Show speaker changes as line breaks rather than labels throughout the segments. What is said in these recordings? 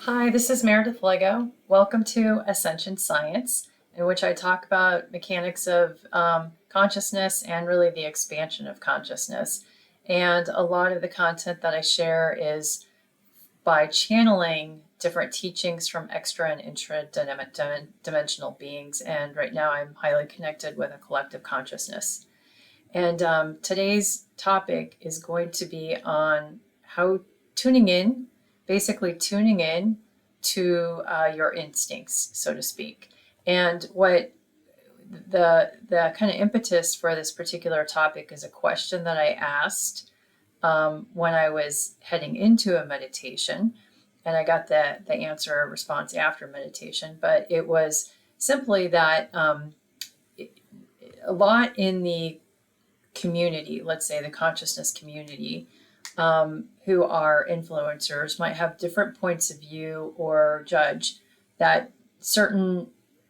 Hi, this is Meredith Lego. Welcome to Ascension Science, in which I talk about mechanics of consciousness and really the expansion of consciousness. And a lot of the content that I share is by channeling different teachings from extra and intra-dimensional beings. And right now I'm highly connected with a collective consciousness. And today's topic is going to be on how tuning in, basically tuning in to your instincts, so to speak. And what the kind of impetus for this particular topic is a question that I asked when I was heading into a meditation, and I got the answer response after meditation. But it was simply that a lot in the community, let's say the consciousness community, who are influencers might have different points of view or judge that certain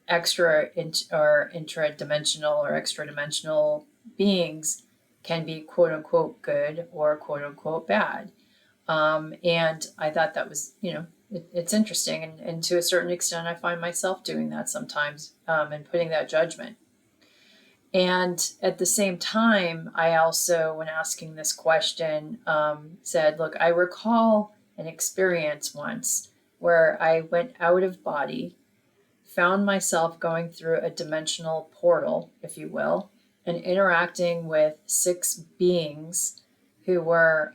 or intra-dimensional or extra-dimensional beings can be quote unquote good or quote unquote bad. And I thought that was, it's interesting. And to a certain extent, I find myself doing that sometimes and putting that judgment. And at the same time, I also, when asking this question, said, look, I recall an experience once where I went out of body, found myself going through a dimensional portal, if you will, and interacting with six beings who were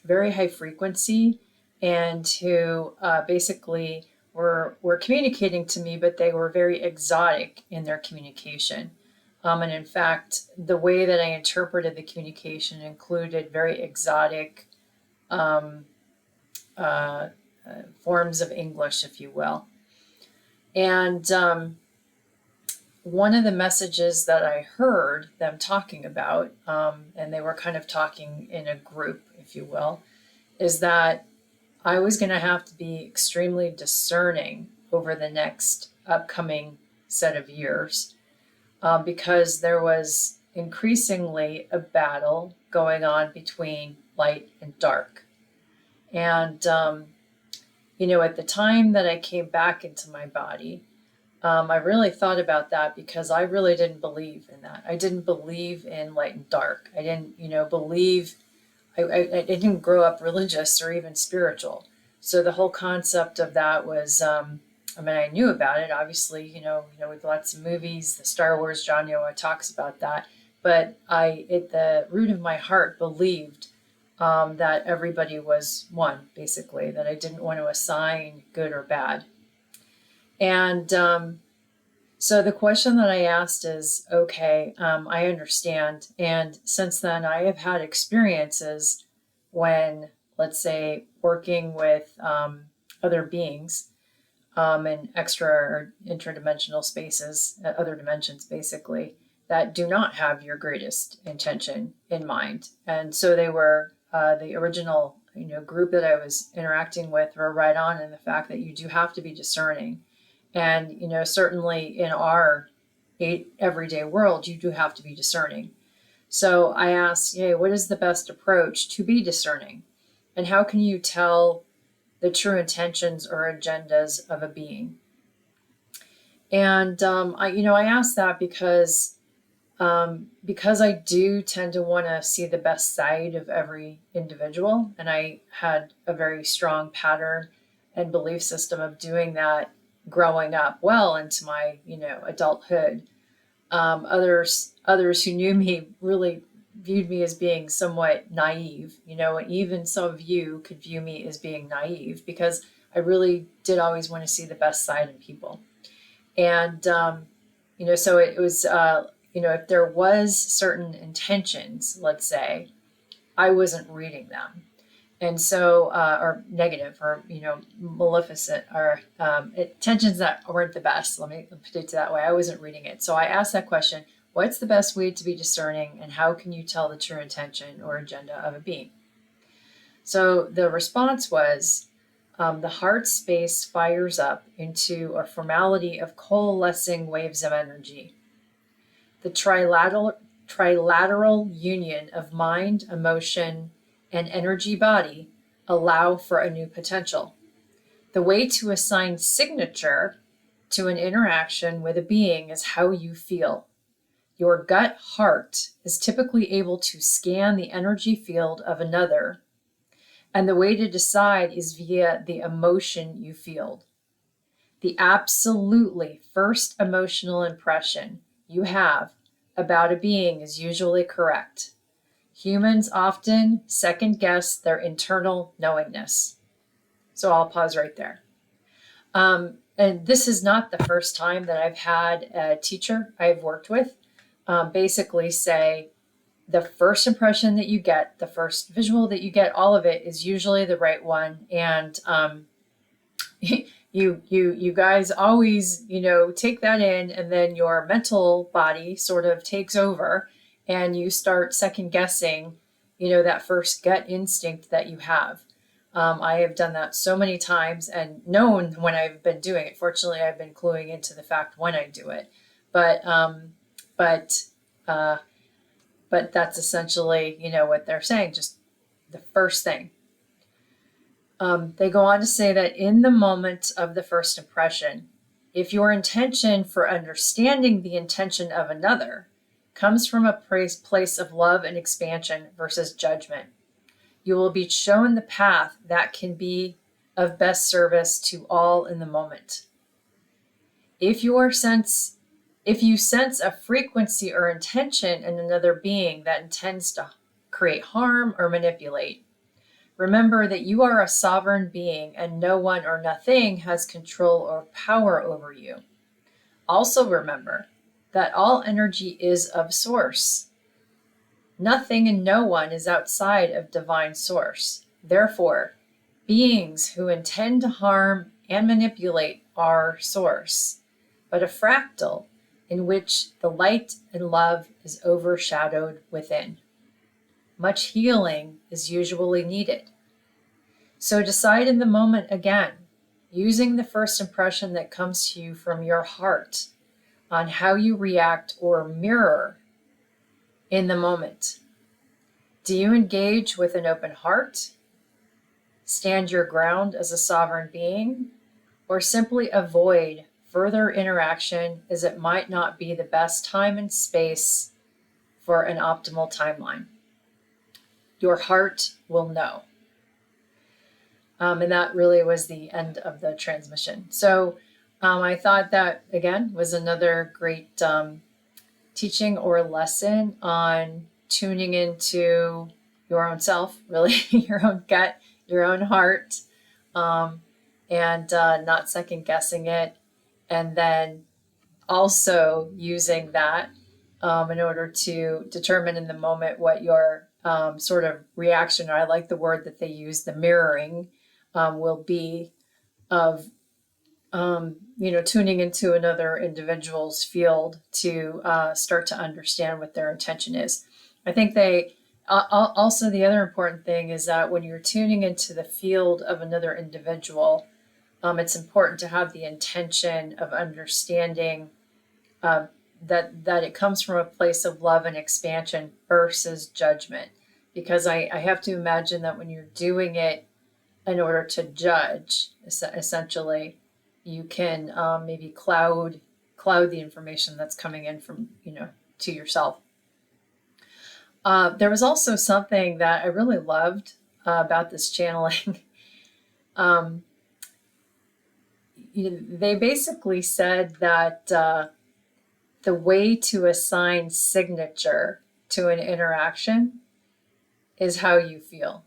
very high frequency and who basically were communicating to me, but they were very exotic in their communication. And in fact, the way that I interpreted the communication included very exotic forms of English, if you will. And one of the messages that I heard them talking about, and they were kind of talking in a group, if you will, is that I was going to have to be extremely discerning over the next upcoming set of years. Because there was increasingly a battle going on between light and dark. And, at the time that I came back into my body, I really thought about that because I really didn't believe in that. I didn't believe in light and dark. I didn't, believe, I didn't grow up religious or even spiritual. So the whole concept of that was, I knew about it, obviously, with lots of movies, the Star Wars, John talks about that. But I, at the root of my heart, believed that everybody was one, basically, that I didn't want to assign good or bad. And so the question that I asked is, okay, I understand. And since then, I have had experiences when, let's say, working with other beings, and extra or interdimensional spaces, other dimensions basically, that do not have your greatest intention in mind. And so they were the original group that I was interacting with were right on in the fact that you do have to be discerning. And certainly in our everyday world, you do have to be discerning. So I asked, what is the best approach to be discerning? And how can you tell the true intentions or agendas of a being? And I asked that because I do tend to want to see the best side of every individual, and I had a very strong pattern and belief system of doing that growing up well into my adulthood. Others who knew me really viewed me as being somewhat naive, and even some of you could view me as being naive because I really did always want to see the best side in people. And, so it was, if there was certain intentions, let's say, I wasn't reading them. And so, or negative or, maleficent or intentions that weren't the best. Let me put it that way. I wasn't reading it. So I asked that question, what's the best way to be discerning and how can you tell the true intention or agenda of a being? So the response was, the heart space fires up into a formality of coalescing waves of energy. The trilateral union of mind, emotion, and energy body allow for a new potential. The way to assign signature to an interaction with a being is how you feel. Your gut heart is typically able to scan the energy field of another, and the way to decide is via the emotion you feel. The absolutely first emotional impression you have about a being is usually correct. Humans often second guess their internal knowingness. So I'll pause right there. And this is not the first time that I've had a teacher I've worked with basically say the first impression that you get, the first visual that you get, all of it is usually the right one. And you guys always, take that in, and then your mental body sort of takes over and you start second guessing, that first gut instinct that you have. I have done that so many times and known when I've been doing it. Fortunately, I've been cluing into the fact when I do it, but that's essentially, what they're saying, just the first thing. They go on to say that in the moment of the first impression, if your intention for understanding the intention of another comes from a place of love and expansion versus judgment, you will be shown the path that can be of best service to all in the moment. If you sense a frequency or intention in another being that intends to create harm or manipulate, remember that you are a sovereign being and no one or nothing has control or power over you. Also remember that all energy is of source. Nothing and no one is outside of divine source. Therefore, beings who intend to harm and manipulate are source, but a fractal in which the light and love is overshadowed within. Much healing is usually needed. So decide in the moment again, using the first impression that comes to you from your heart on how you react or mirror in the moment. Do you engage with an open heart, stand your ground as a sovereign being, or simply avoid further interaction as it might not be the best time and space for an optimal timeline? Your heart will know. And that really was the end of the transmission. So I thought that, again, was another great teaching or lesson on tuning into your own self, really, your own gut, your own heart, and not second guessing it. And then also using that in order to determine in the moment what your sort of reaction, or I like the word that they use, the mirroring, will be of, tuning into another individual's field to start to understand what their intention is. I think also the other important thing is that when you're tuning into the field of another individual, it's important to have the intention of understanding that it comes from a place of love and expansion versus judgment. Because I have to imagine that when you're doing it in order to judge, essentially, you can maybe cloud the information that's coming in from, to yourself. There was also something that I really loved about this channeling. They basically said that the way to assign signature to an interaction is how you feel.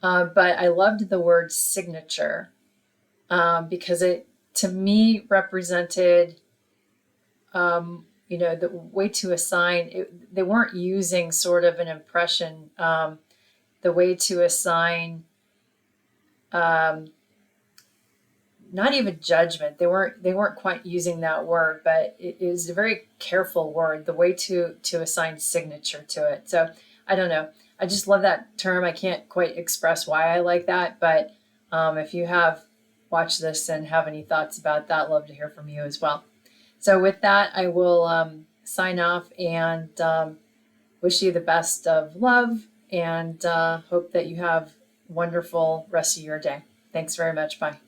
But I loved the word signature because it, to me, represented, the way to assign. They weren't using sort of an impression. The way to assign, not even judgment. They weren't quite using that word, but it is a very careful word. The way to assign signature to it. So I don't know. I just love that term. I can't quite express why I like that, but if you have watched this and have any thoughts about that, love to hear from you as well. So with that, I will sign off and wish you the best of love and hope that you have a wonderful rest of your day. Thanks very much. Bye.